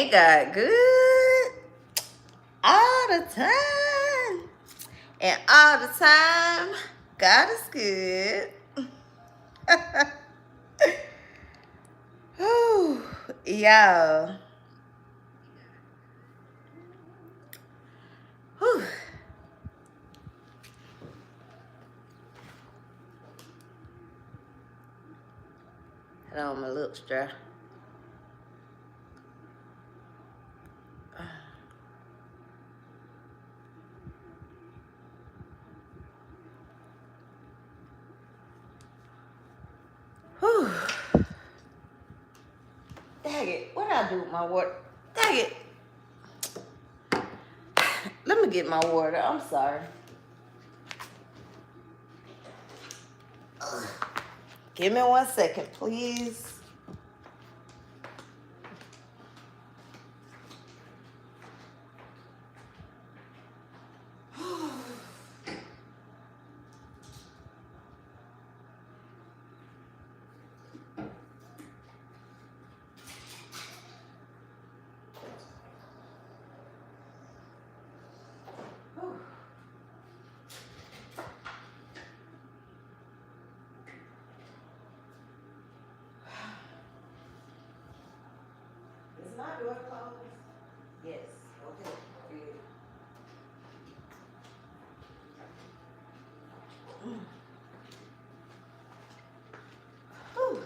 Ain't God good all the time? And all the time, God is good. Whew, y'all. Whew. I don't want my lips dry. Whew. Dang it. What did I do with my water? Dang it. Let me get my water. I'm sorry. Give me 1 second, please. Is my door closed? Yes. Okay. Good. Whew.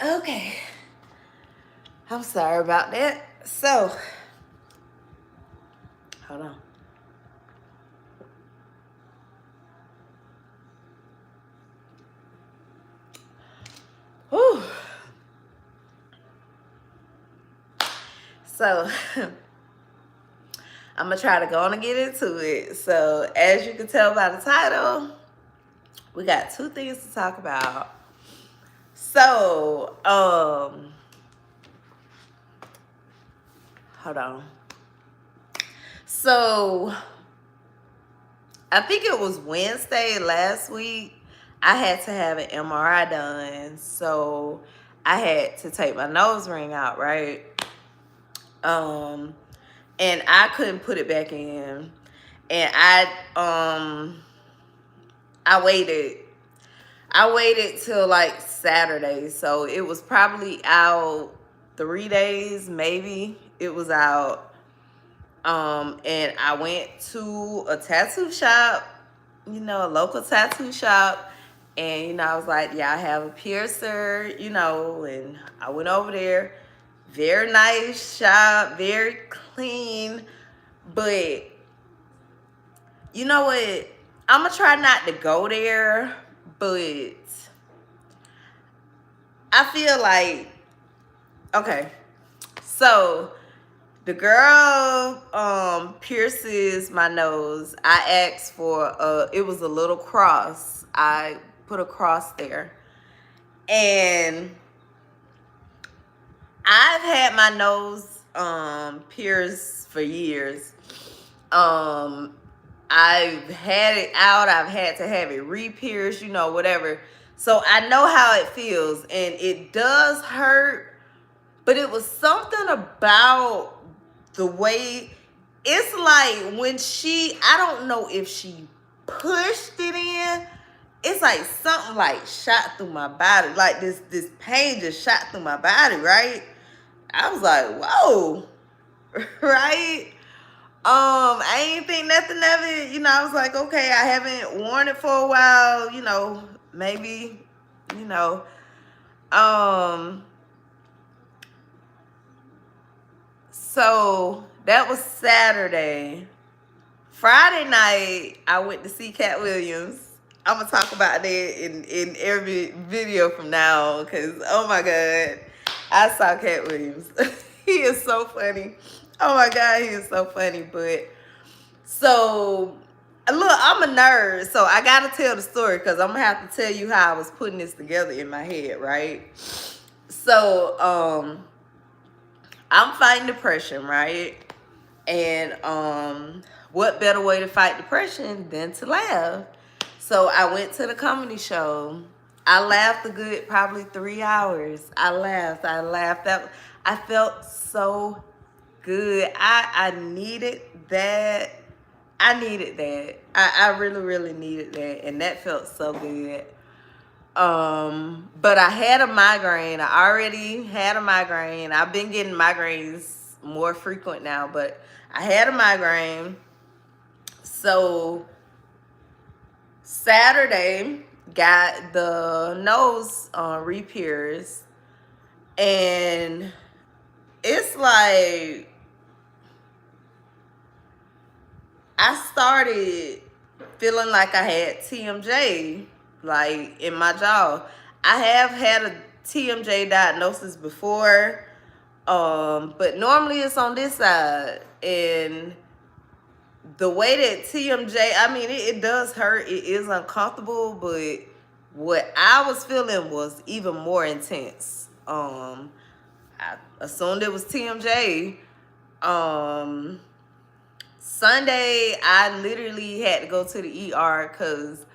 Okay. I'm sorry about that. So, hold on. Whew. So, I'm going to try to go on and get into it. So, as you can tell by the title, we got 2 things to talk about. So, hold on. So, I think it was Wednesday last week, I had to have an MRI done. So, I had to take my nose ring out, right? And I couldn't put it back in. And I waited till like Saturday. So it was probably out 3 days, maybe. It was out. And I went to a tattoo shop, a local tattoo shop. And, I was like, yeah, I have a piercer, and I went over there. Very nice shop, very clean. But, you know what? I'm going to try not to go there. But I feel like, okay. So, the girl pierces my nose. I asked for, it was a little cross. I put a cross there. And I've had my nose pierced for years. I've had it out. I've had to have it re-pierced, whatever. So I know how it feels, and it does hurt. But it was something about the way, it's like when I don't know if she pushed it in. It's like something like shot through my body. Like this pain just shot through my body, right? I was like, whoa, right? I ain't think nothing of it. I was like, okay, I haven't worn it for a while, maybe, so that was Saturday. Friday night, I went to see Cat Williams. I'm going to talk about that in every video from now on because, oh my God, I saw Cat Williams. He is so funny. Oh my God, he is so funny. But, so, look, I'm a nerd, so I got to tell the story because I'm going to have to tell you how I was putting this together in my head, right? So, I'm fighting depression, right? And what better way to fight depression than to laugh? So I went to the comedy show, I laughed a good probably 3 hours. I laughed. That I felt so good. I needed that. I needed that. I really, really needed that. And that felt so good. But I had a migraine. I already had a migraine. I've been getting migraines more frequent now, but I had a migraine. So Saturday got the nose repairs, and it's like I started feeling like I had TMJ, like in my jaw. I have had a TMJ diagnosis before, but normally it's on this side. And the way that TMJ, I mean, it does hurt. It is uncomfortable, but what I was feeling was even more intense. I assumed it was TMJ. Sunday, I literally had to go to the ER because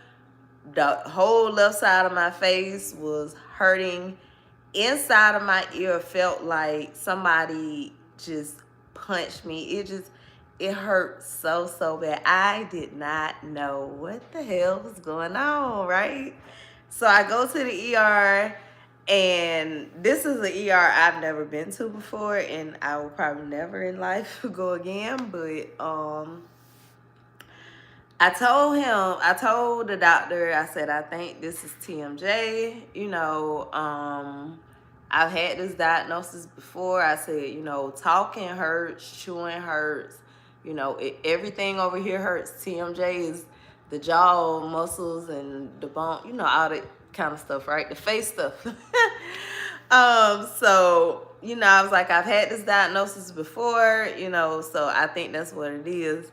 the whole left side of my face was hurting. Inside of my ear felt like somebody just punched me. It hurt so bad. I did not know what the hell was going on, right? So I go to the ER, and this is an ER I've never been to before, and I will probably never in life go again. But I told the doctor, I said, I think this is TMJ. I've had this diagnosis before. I said, talking hurts, chewing hurts, everything over here hurts. TMJ is the jaw muscles and the bone, all that kind of stuff, right? The face stuff. So, I was like, I've had this diagnosis before, so I think that's what it is.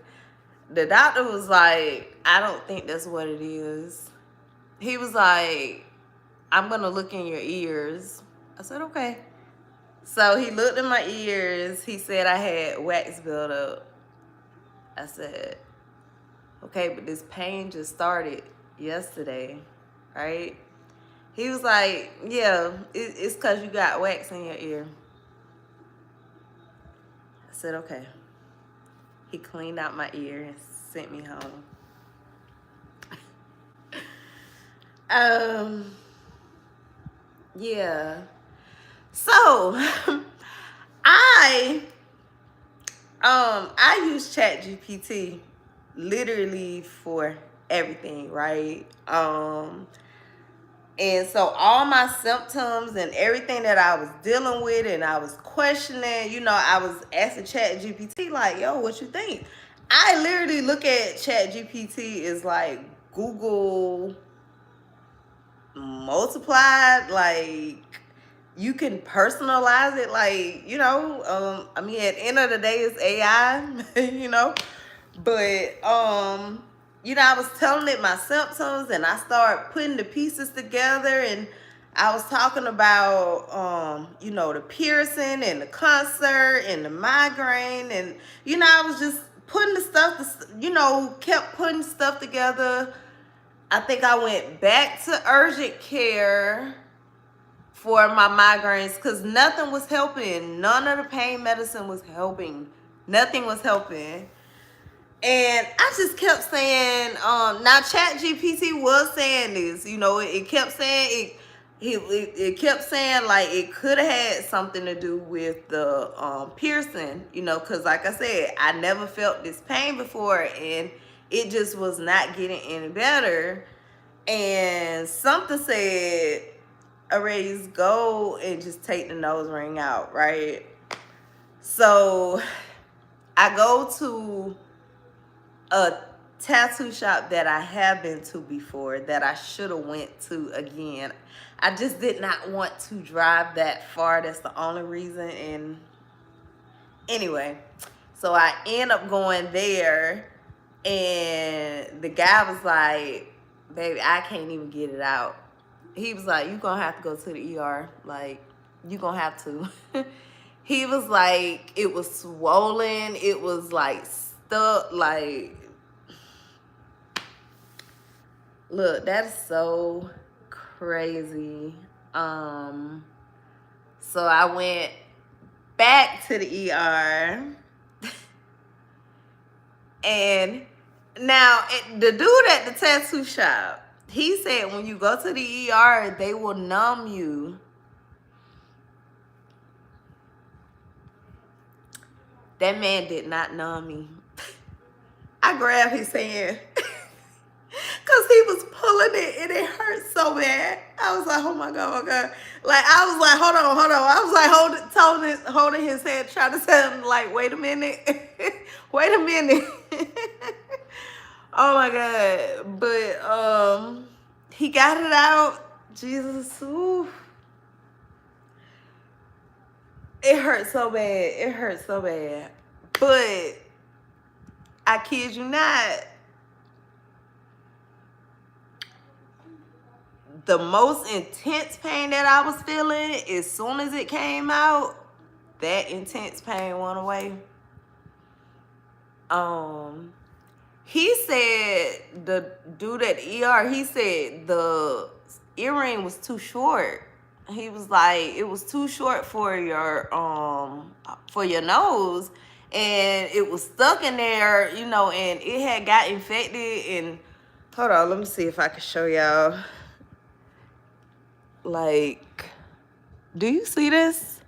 The doctor was like, I don't think that's what it is. He was like, I'm going to look in your ears. I said, okay. So he looked in my ears. He said I had wax buildup. I said, okay, but this pain just started yesterday, right? He was like, yeah, it's because you got wax in your ear. I said, okay. He cleaned out my ear and sent me home. Yeah. So I use ChatGPT literally for everything, right? And so all my symptoms and everything that I was dealing with and I was questioning, I was asking ChatGPT like, yo, what you think? I literally look at ChatGPT as like Google multiplied. Like, you can personalize it, like, I mean, at the end of the day, it's AI, but, I was telling it my symptoms, and I started putting the pieces together, and I was talking about, the piercing and the concert and the migraine, and, I was just putting the stuff, kept putting stuff together. I think I went back to urgent care for my migraines because nothing was helping. None of the pain medicine was helping. Nothing was helping. And I just kept saying, now ChatGPT was saying this, it kept saying it kept saying like it could have had something to do with the piercing, because like I said, I never felt this pain before, and it just was not getting any better. And something said, Arailyus, go and just take the nose ring out, right? So I go to a tattoo shop that I have been to before that I should have went to again. I just did not want to drive that far. That's the only reason. And anyway, so I end up going there, and the guy was like, baby, I can't even get it out. He was like, you're going to have to go to the ER. Like, you're going to have to. He was like, it was swollen. It was like stuck. Like, look, that is so crazy. So I went back to the ER. And now the dude at the tattoo shop, he said when you go to the ER, they will numb you. That man did not numb me. I grabbed his hand because he was pulling it and it hurt so bad. I was like, oh my God, oh my God. Like, I was like, hold on. I was like holding his hand, trying to tell him, like, wait a minute. Wait a minute. Oh my God. But he got it out. Jesus. Ooh. It hurt so bad. It hurt so bad. But I kid you not, the most intense pain that I was feeling, as soon as it came out, that intense pain went away. He said, the dude at the ER, he said the earring was too short. He was like, it was too short for your nose, and it was stuck in there, you know, and it had got infected. And hold on, let me see if I can show y'all. Like, do you see this?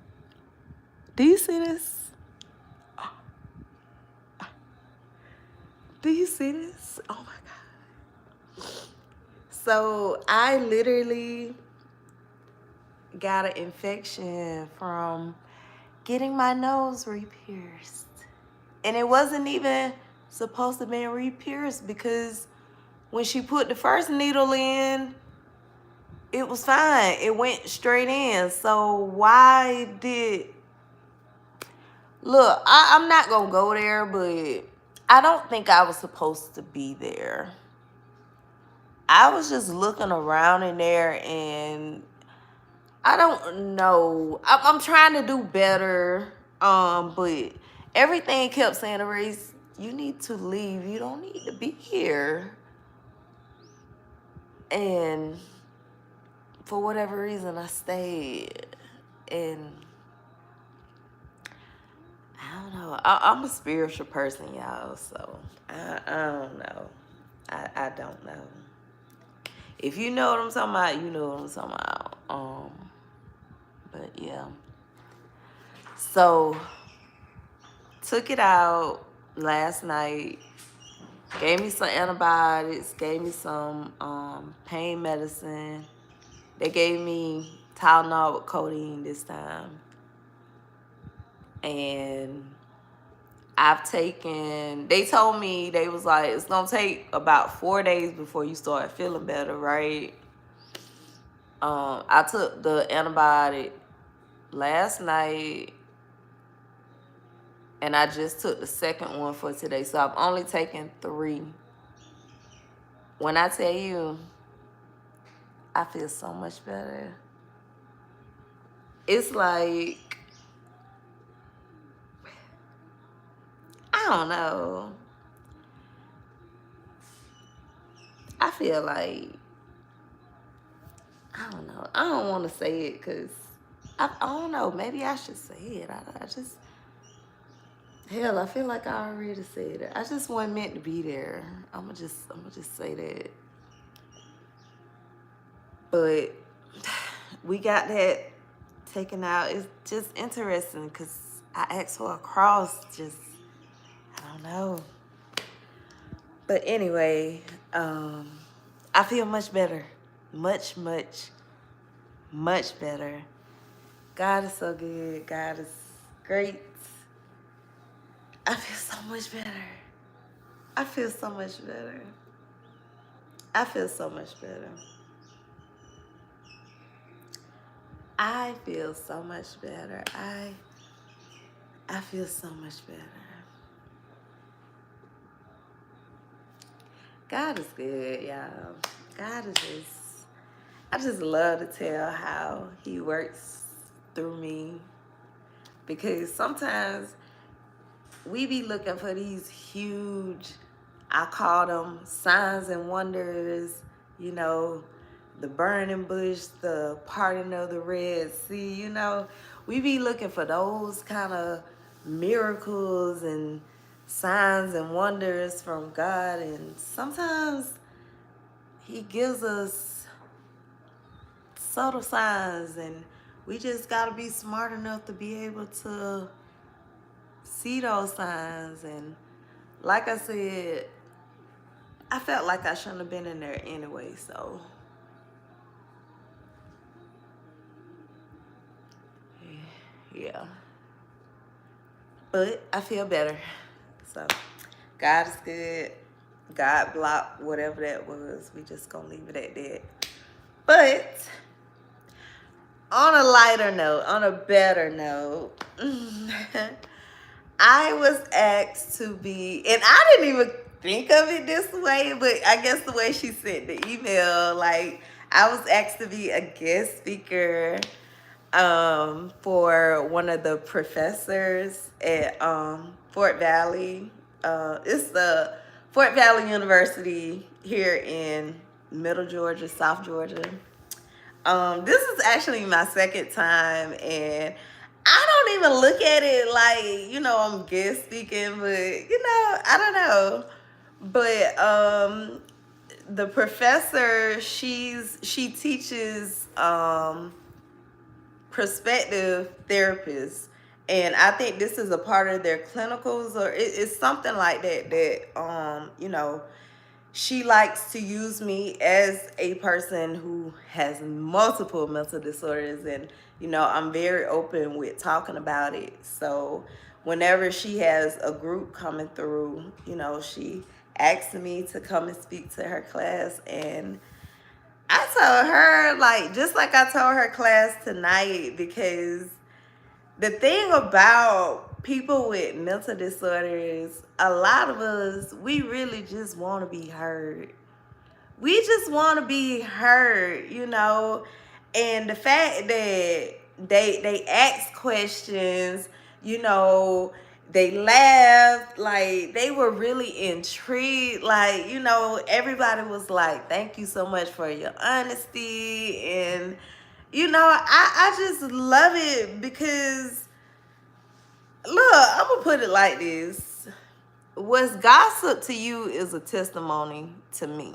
Do you see this? Do you see this? Oh my God. So I literally got an infection from getting my nose re-pierced. And it wasn't even supposed to be re-pierced, because when she put the first needle in, it was fine. It went straight in. So why did... Look, I'm not going to go there, but I don't think I was supposed to be there. I was just looking around in there, and I don't know. I'm trying to do better, but everything kept saying, Arailyus, you need to leave. You don't need to be here. And for whatever reason, I stayed. And I don't know. I'm a spiritual person, y'all, so I don't know. I don't know. If you know what I'm talking about, you know what I'm talking about. But yeah. So, took it out last night. Gave me some antibiotics. Gave me some pain medicine. They gave me Tylenol with codeine this time. And I've taken, they told me, they was like, it's going to take about 4 days before you start feeling better, right? I took the antibiotic last night, and I just took the second one for today. So I've only taken 3. When I tell you, I feel so much better. It's like, I don't know. I feel like, I don't know. I don't want to say it because I don't know. Maybe I should say it. I just, hell, I feel like I already said it. I just wasn't meant to be there. I'm gonna just say that. But we got that taken out. It's just interesting because I asked for a cross. Just, I don't know. But anyway, I feel much better. Much better. God is so good. God is great. I feel so much better. I feel so much better. I feel so much better. I feel so much better. I feel so much better. God is good, y'all. God is just, I just love to tell how he works through me, because sometimes we be looking for these huge, I call them signs and wonders, you know, the burning bush, the parting of the Red Sea, you know, we be looking for those kind of miracles and signs and wonders from God. And sometimes he gives us subtle signs, and we just got to be smart enough to be able to see those signs. And like I said, I felt like I shouldn't have been in there anyway, so yeah. But I feel better. So God is good. God blocked whatever that was. We just gonna leave it at that. But on a lighter note, on a better note, I was asked to be, and I didn't even think of it this way, but I guess the way she sent the email, like I was asked to be a guest speaker for one of the professors at Fort Valley. It's the Fort Valley University here in Middle Georgia, South Georgia. This is actually my second time, and I don't even look at it like, you know, I'm guest speaking, but you know, I don't know. But the professor, she teaches prospective therapists, and I think this is a part of their clinicals, or it's something like that you know, she likes to use me as a person who has multiple mental disorders, and you know, I'm very open with talking about it. So whenever she has a group coming through, you know, she asked me to come and speak to her class. And I told her, like, just like I told her class tonight, because the thing about people with mental disorders, a lot of us, we really just want to be heard. We just want to be heard, you know. And the fact that they ask questions, you know, they laughed, like they were really intrigued. Like, you know, everybody was like, thank you so much for your honesty. And you know, I just love it because, look, I'm going to put it like this. What's gossip to you is a testimony to me.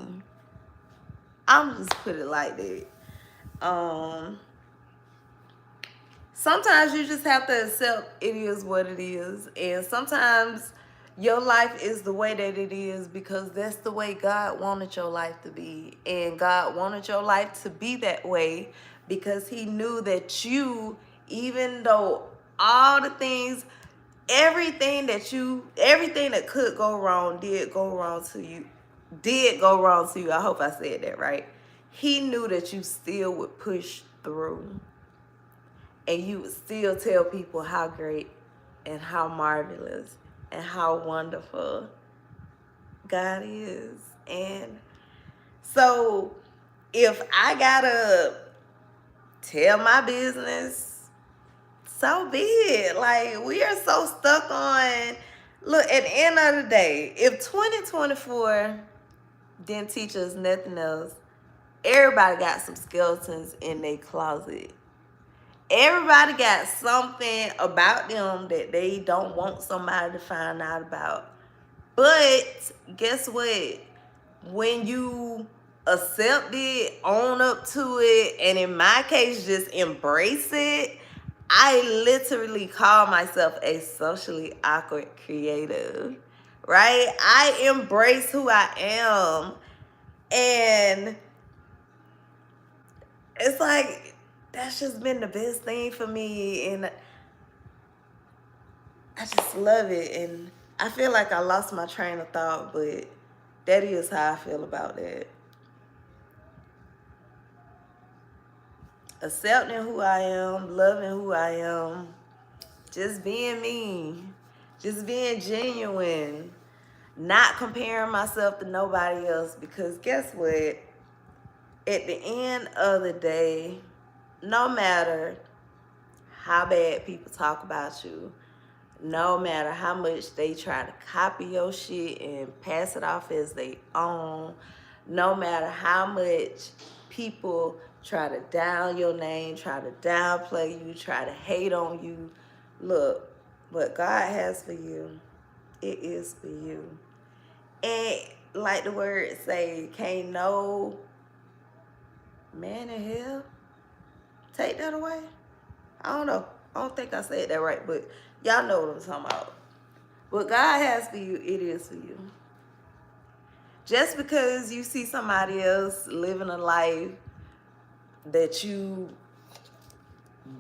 I'm just put it like that. Sometimes you just have to accept it is what it is. And sometimes your life is the way that it is because that's the way God wanted your life to be. And God wanted your life to be that way because he knew that you, even though all the things, everything that could go wrong did go wrong to you. I hope I said that right. He knew that you still would push through. And you would still tell people how great and how marvelous and how wonderful God is. And so if I gotta tell my business, so be it. Like, we are so stuck on, look, at the end of the day, if 2024 didn't teach us nothing else, everybody got some skeletons in their closet. Everybody got something about them that they don't want somebody to find out about. But guess what? When you accept it, own up to it, and in my case, just embrace it, I literally call myself a socially awkward creative, right? I embrace who I am. And it's like, that's just been the best thing for me. And I just love it. And I feel like I lost my train of thought, but that is how I feel about that. Accepting who I am, loving who I am, just being me, just being genuine, not comparing myself to nobody else. Because guess what? At the end of the day, no matter how bad people talk about you, no matter how much they try to copy your shit and pass it off as they own, no matter how much people try to down your name, try to downplay you, try to hate on you. Look, what God has for you, it is for you. And like the word say, can't no man in hell take that away. I don't know. I don't think I said that right, but y'all know what I'm talking about. What God has for you, it is for you. Just because you see somebody else living a life that you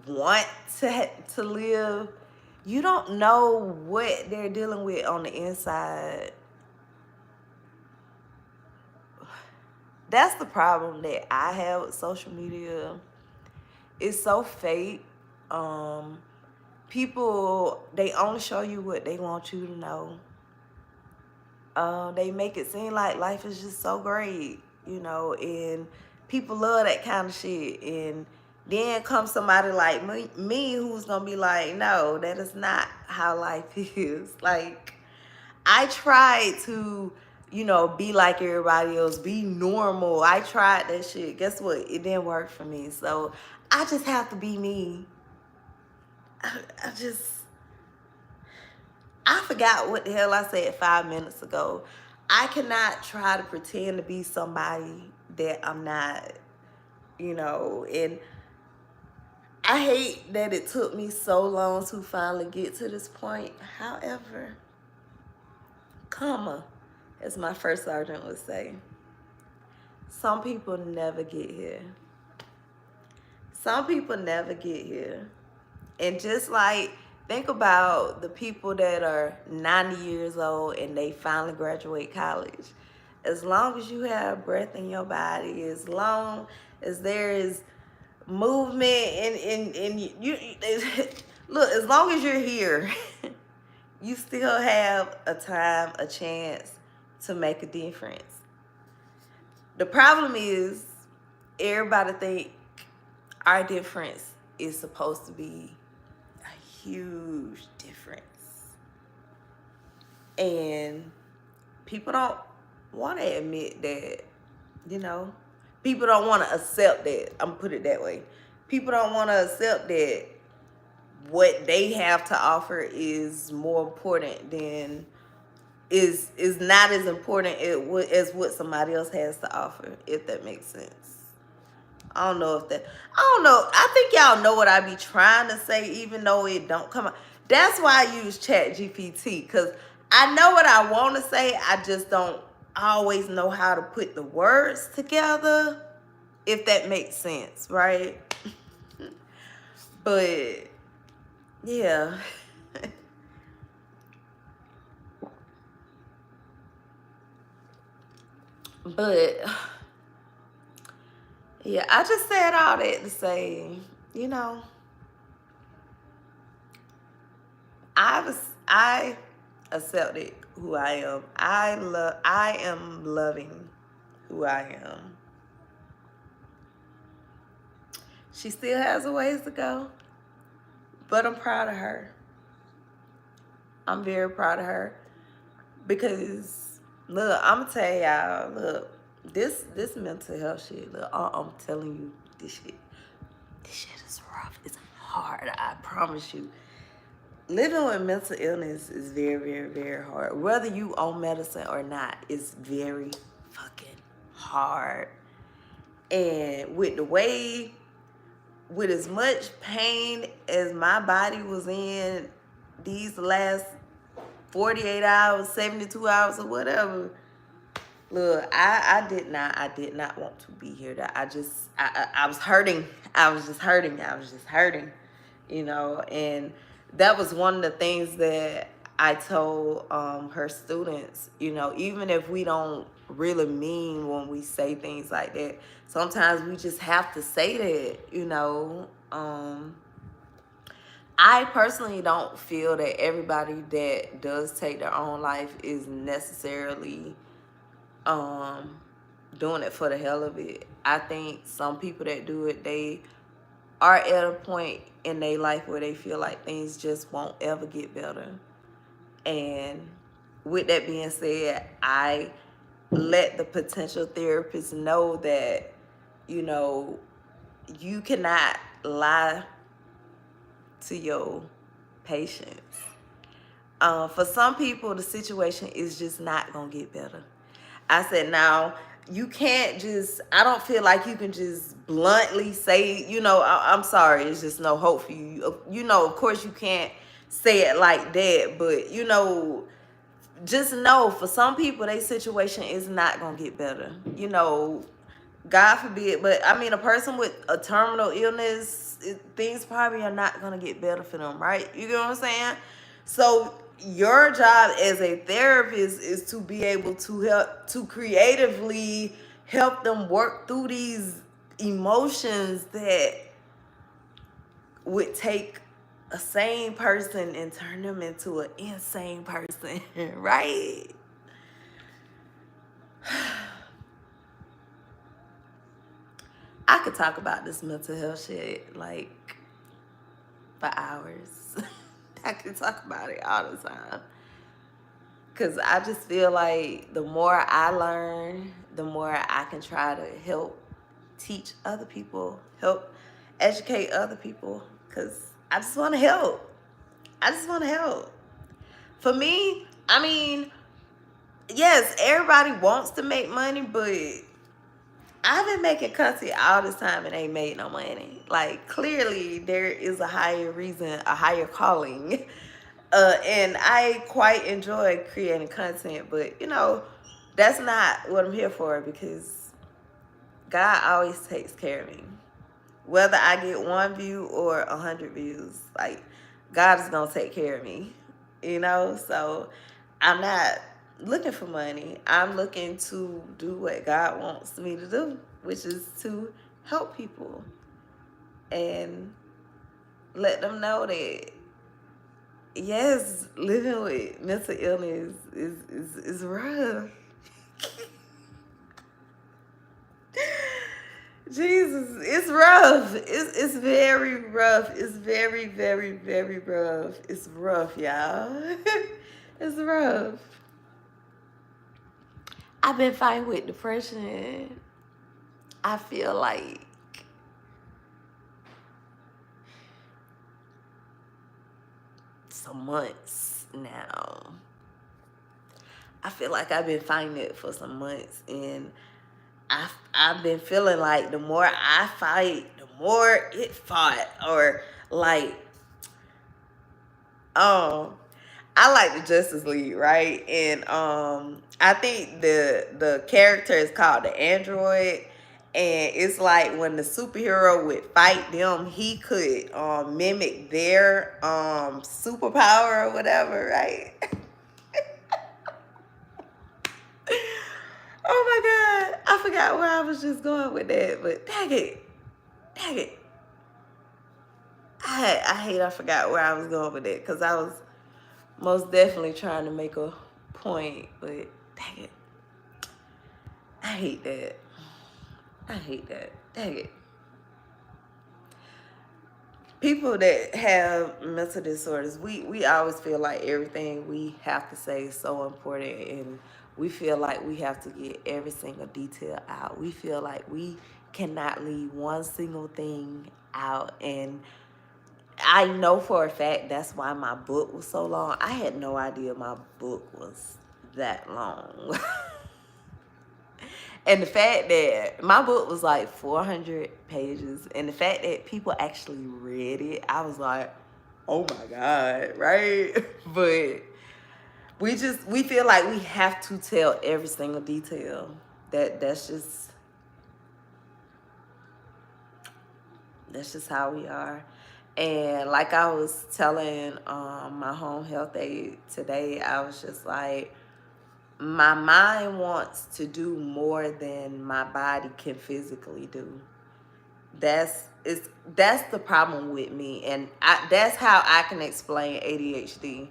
want to live, you don't know what they're dealing with on the inside. That's the problem that I have with social media. It's so fake. People, they only show you what they want you to know. They make it seem like life is just so great, and people love that kind of shit. And then comes somebody like me who's gonna be like, no, that is not how life is. Like, I tried to, be like everybody else, be normal. I tried that shit. Guess what? It didn't work for me. So I just have to be me. I forgot what the hell I said 5 minutes ago. I cannot try to pretend to be somebody that I'm not, and I hate that it took me so long to finally get to this point. However, karma, as my first sergeant would say, some people never get here. Some people never get here. And just like, think about the people that are 90 years old and they finally graduate college. As long as you have breath in your body, as long as there is movement and you look, as long as you're here, you still have a time, a chance to make a difference. The problem is everybody think our difference is supposed to be a huge difference. And people don't want to admit that, people don't want to accept that. I'm gonna put it that way. People don't want to accept that what they have to offer is more important than is not as important as what somebody else has to offer, if that makes sense. I don't know. I think y'all know what I be trying to say, even though it don't come out. That's why I use ChatGPT, because I know what I want to say. I just don't always know how to put the words together, if that makes sense, right? But yeah. But yeah, I just said all that to say, I accepted who I am. I am loving who I am. She still has a ways to go, but I'm proud of her. I'm very proud of her, because look, I'm gonna tell y'all, look, this mental health shit, look, I'm telling you, this shit is rough. It's hard, I promise you. Living with mental illness is very, very, very hard. Whether you own medicine or not, it's very fucking hard. And with as much pain as my body was in these last 48 hours, 72 hours, or whatever, look, I did not want to be here. I was hurting. I was just hurting, and that was one of the things that I told her students, even if we don't really mean when we say things like that, sometimes we just have to say that, I personally don't feel that everybody that does take their own life is necessarily doing it for the hell of it. I think some people that do it, they are at a point in their life where they feel like things just won't ever get better. And with that being said, I let the potential therapist know that, you know, you cannot lie to your patients. For some people, the situation is just not going to get better. I said, now, you can't just, I don't feel like you can just bluntly say, you know, I'm sorry, it's just no hope for you. You know, of course you can't say it like that, but, you know, just know for some people, their situation is not going to get better. You know, God forbid, but I mean, a person with a terminal illness, things probably are not going to get better for them, right? You get what I'm saying? So your job as a therapist is to be able to help, to creatively help them work through these emotions that would take a sane person and turn them into an insane person, right? I could talk about this mental health shit like for hours. I could talk about it all the time. Because I just feel like the more I learn, the more I can try to help teach other people, help educate other people. Because I just want to help. I just want to help. For me, I mean, yes, everybody wants to make money, but I've been making content all this time and ain't made no money. Like, clearly there is a higher reason, a higher calling. And I quite enjoy creating content, but you know, that's not what I'm here for, because God always takes care of me. Whether I get 1 view or 100 views, like, God is gonna take care of me, you know? So I'm not looking for money. I'm looking to do what God wants me to do, which is to help people and let them know that, yes, living with mental illness is rough. Jesus, it's rough. It's very rough. It's very, very, very rough. It's rough, y'all. It's rough. I've been fighting with depression. I feel like some months now. I feel like I've been fighting it for some months, and I've been feeling like the more I fight, the more it fought. Or like, I like the Justice League, right? And I think the character is called the Android. And it's like when the superhero would fight them, he could mimic their superpower or whatever, right? Oh my God. I forgot where I was just going with that, but dang it. Dang it. I forgot where I was going with that, because I was most definitely trying to make a point, but dang it. I hate that. I hate that. Dang it. People that have mental disorders, we always feel like everything we have to say is so important, and we feel like we have to get every single detail out. We feel like we cannot leave one single thing out. And I know for a fact that's why my book was so long. I had no idea my book was that long. And the fact that my book was like 400 pages, and the fact that people actually read it, I was like, oh my God, right? But we feel like we have to tell every single detail. That's just how we are. And like I was telling my home health aide today, I was just like, my mind wants to do more than my body can physically do. That's the problem with me, and that's how I can explain ADHD.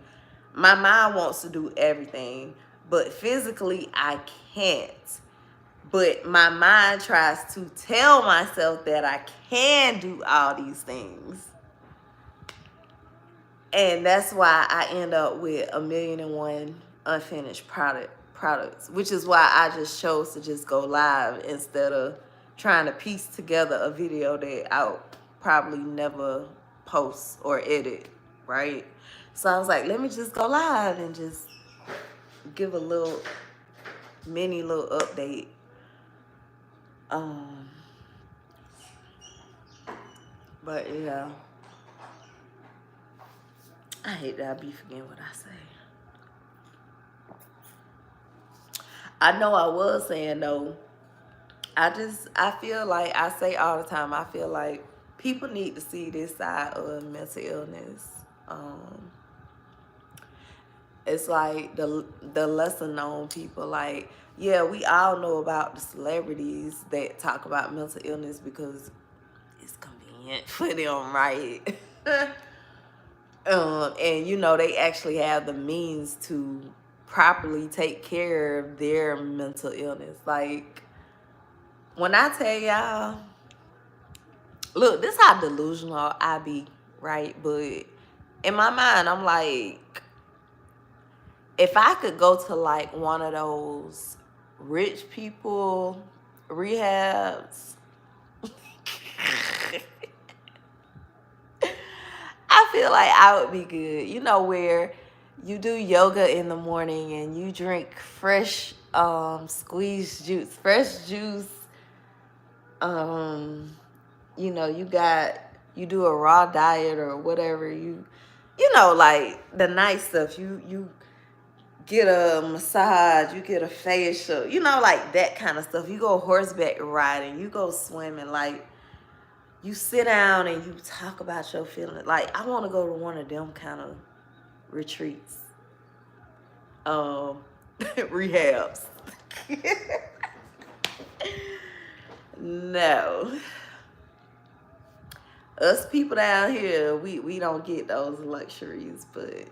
My mind wants to do everything, but physically I can't. But my mind tries to tell myself that I can do all these things. And that's why I end up with 1,000,001 unfinished products, which is why I just chose to just go live instead of trying to piece together a video that I'll probably never post or edit, right? So I was like, let me just go live and just give a little mini little update. But yeah, I hate that I be forgetting what I say. I know I was saying though, I feel like I say all the time, I feel like people need to see this side of mental illness. It's like the lesser known people, like, yeah, we all know about the celebrities that talk about mental illness because it's convenient for them, right? And you know, they actually have the means to properly take care of their mental illness. Like, when I tell y'all, look, this how delusional I be, right? But in my mind, I'm like, if I could go to like one of those rich people rehabs, I feel like I would be good. You know, where you do yoga in the morning and you drink fresh squeezed juice, fresh juice. You know, you do a raw diet or whatever, you know, like the nice stuff. You get a massage, you get a facial, you know, like that kind of stuff. You go horseback riding, you go swimming, like you sit down and you talk about your feelings. Like, I want to go to one of them kind of retreats, rehabs. No, us people down here, we don't get those luxuries. But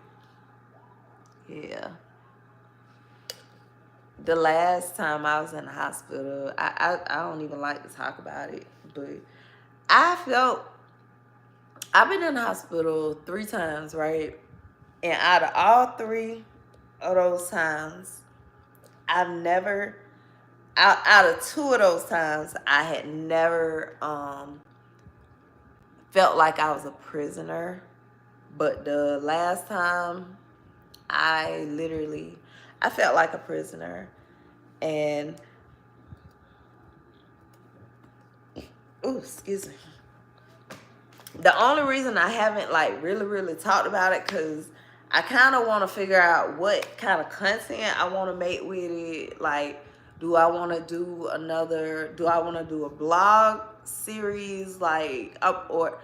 yeah, the last time I was in the hospital, I don't even like to talk about it, but I've been in the hospital 3 times, right? And out of all 3 of those times, I've never, out of 2 of those times, I had never felt like I was a prisoner. But the last time, I felt like a prisoner. And, ooh, excuse me. The only reason I haven't like really talked about it, because I kind of want to figure out what kind of content I want to make with it. Like, do I want to do a blog series, like, or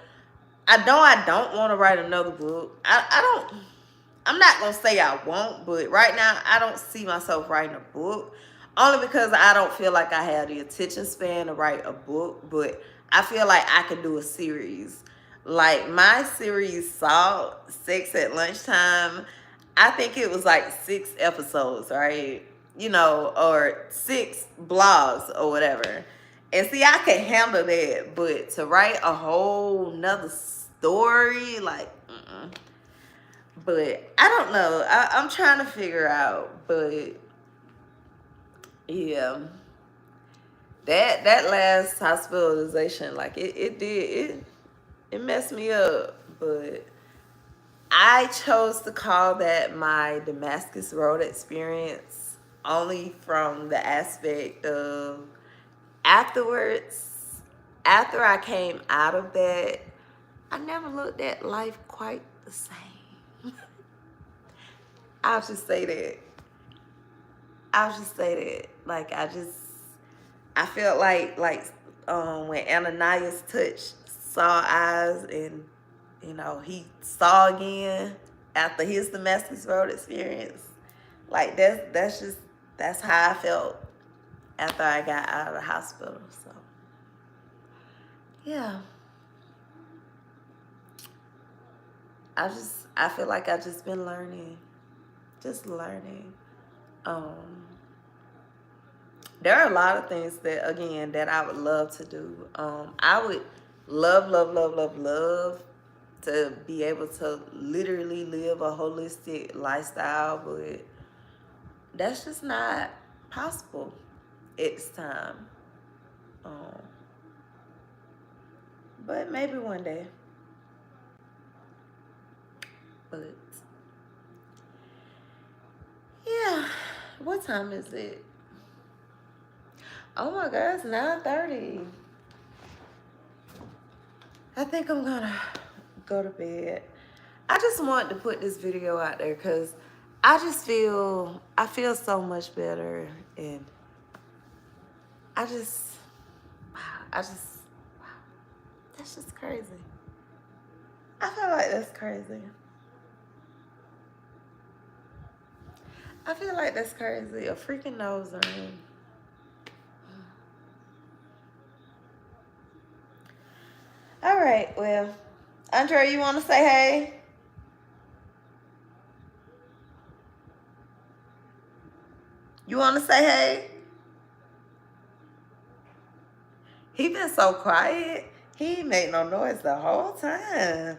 I don't want to write another book. I'm not going to say I won't, but right now I don't see myself writing a book, only because I don't feel like I have the attention span to write a book. But I feel like I could do a series. Like my series, Salt, Sex at Lunchtime, I think it was like 6 episodes, right? You know, or 6 blogs or whatever. And see, I can handle that, but to write a whole nother story, like, But I don't know. I'm trying to figure out. But yeah, that last hospitalization, like it messed me up. But I chose to call that my Damascus Road experience, only from the aspect of afterwards, after I came out of that, I never looked at life quite the same. I'll just say that. Like, I felt like when Ananias touched Saul's eyes, and you know he saw again after his Damascus Road experience. Like, that's how I felt after I got out of the hospital. So yeah, I feel like I've just been learning. There are a lot of things that I would love to do. I would love to be able to literally live a holistic lifestyle, but that's just not possible at this time. But maybe one day. But yeah, what time is it? Oh my God, it's 9:30. I think I'm gonna go to bed. I just wanted to put this video out there because I feel so much better, and I just I just that's just crazy. I feel like that's crazy. I feel like that's crazy. A freaking nose ring. All right, well, Andre, you want to say hey? You want to say hey? He been so quiet. He ain't made no noise the whole time.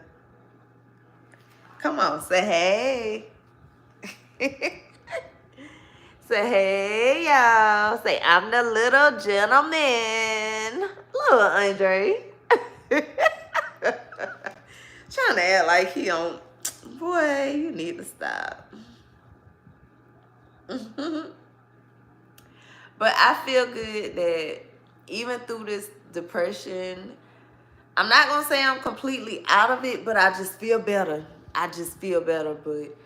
Come on, say hey. Say hey, y'all. Say I'm the little gentleman. Little Andre. Trying to act like he don't. Boy, you need to stop. But I feel good that even through this depression, I'm not going to say I'm completely out of it, but I just feel better. I just feel better. But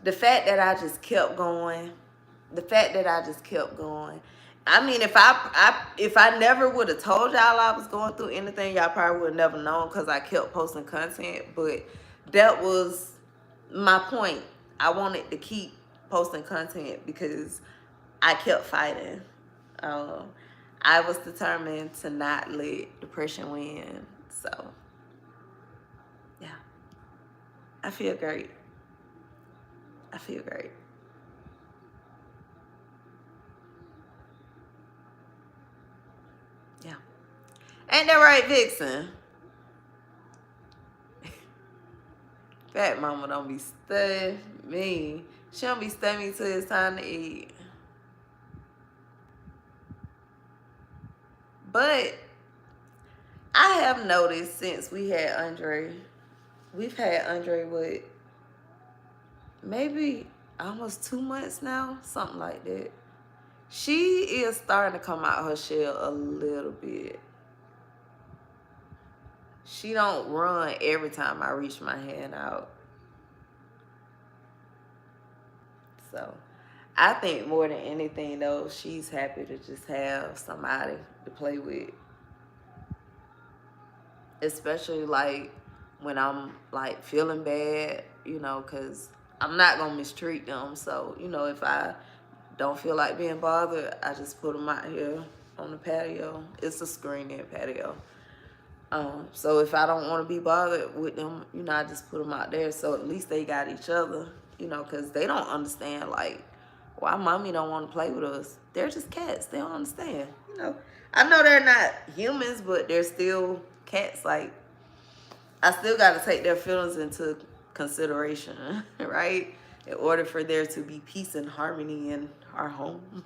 the fact that I just kept going, I mean, if I never would have told y'all I was going through anything, y'all probably would have never known because I kept posting content. But that was my point. I wanted to keep posting content because I kept fighting. I was determined to not let depression win. So, yeah. I feel great. I feel great. Yeah. Ain't that right, Vixen? Fat mama don't be studying me. She don't be studying me till it's time to eat. But I have noticed since we've had Andre with maybe almost 2 months now, something like that. She is starting to come out her shell a little bit. She don't run every time I reach my hand out. So I think more than anything though, she's happy to just have somebody to play with. Especially like when I'm like feeling bad, because I'm not going to mistreat them. So, if I don't feel like being bothered, I just put them out here on the patio. It's a screen-in patio. So if I don't want to be bothered with them, I just put them out there. So at least they got each other, because they don't understand, like, why mommy don't want to play with us. They're just cats. They don't understand. I know they're not humans, but they're still cats. Like, I still got to take their feelings into consideration, right? In order for there to be peace and harmony in our home.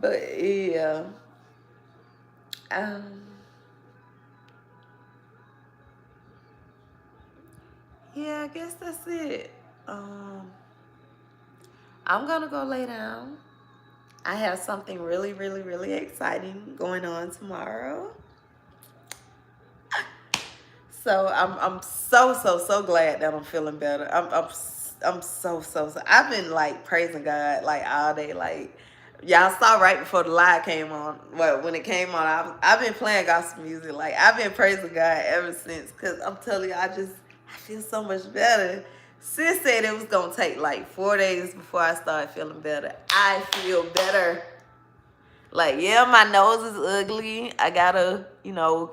But yeah. Yeah, I guess that's it. I'm gonna go lay down. I have something really, really, really exciting going on tomorrow. So I'm so glad that I'm feeling better. I'm so. I've been like praising God like all day. Like y'all saw right before the live came on. Well, when it came on, I've been playing gospel music. Like I've been praising God ever since. Cause I'm telling you, I feel so much better. Sis said it was gonna take like 4 days before I started feeling better. I feel better. Like, yeah, my nose is ugly. I gotta,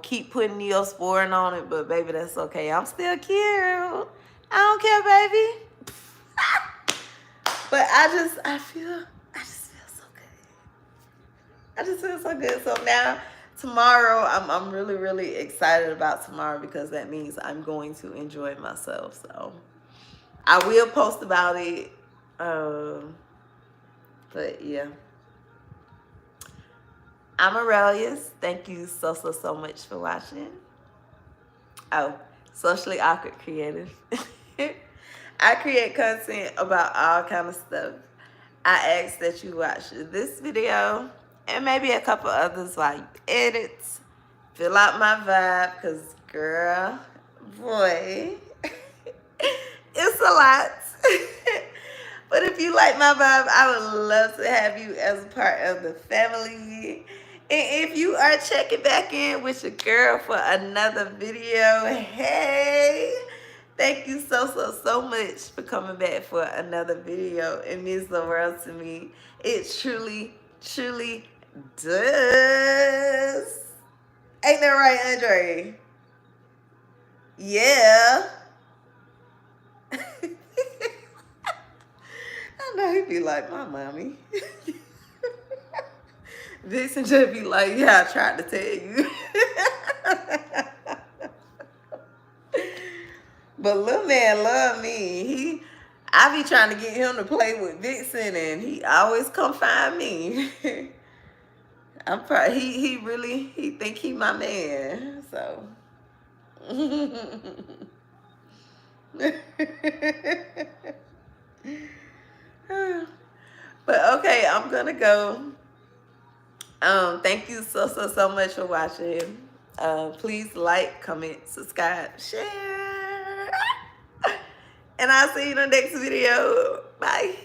keep putting Neosporin on it, but baby, that's okay. I'm still cute. I don't care, baby. But I just feel so good. I just feel so good. So now, tomorrow, I'm really, really excited about tomorrow because that means I'm going to enjoy myself. So I will post about it. But yeah. I'm Arailyus. Thank you so much for watching. Oh, socially awkward creative. I create content about all kind of stuff. I ask that you watch this video and maybe a couple others while you edit. Fill out my vibe, because girl, boy, it's a lot. But if you like my vibe, I would love to have you as a part of the family. And if you are checking back in with your girl for another video, hey, thank you so much for coming back for another video. It means the world to me. It truly does. Ain't that right, Andre? Yeah. I know he'd be like, my mommy. Vixen just be like, yeah, I tried to tell you. But little man love me. I be trying to get him to play with Vixen, and he always come find me. I'm probably he think he my man. So but okay, I'm gonna go. Thank you so much for watching. Please like, comment, subscribe, share. And I'll see you in the next video. Bye.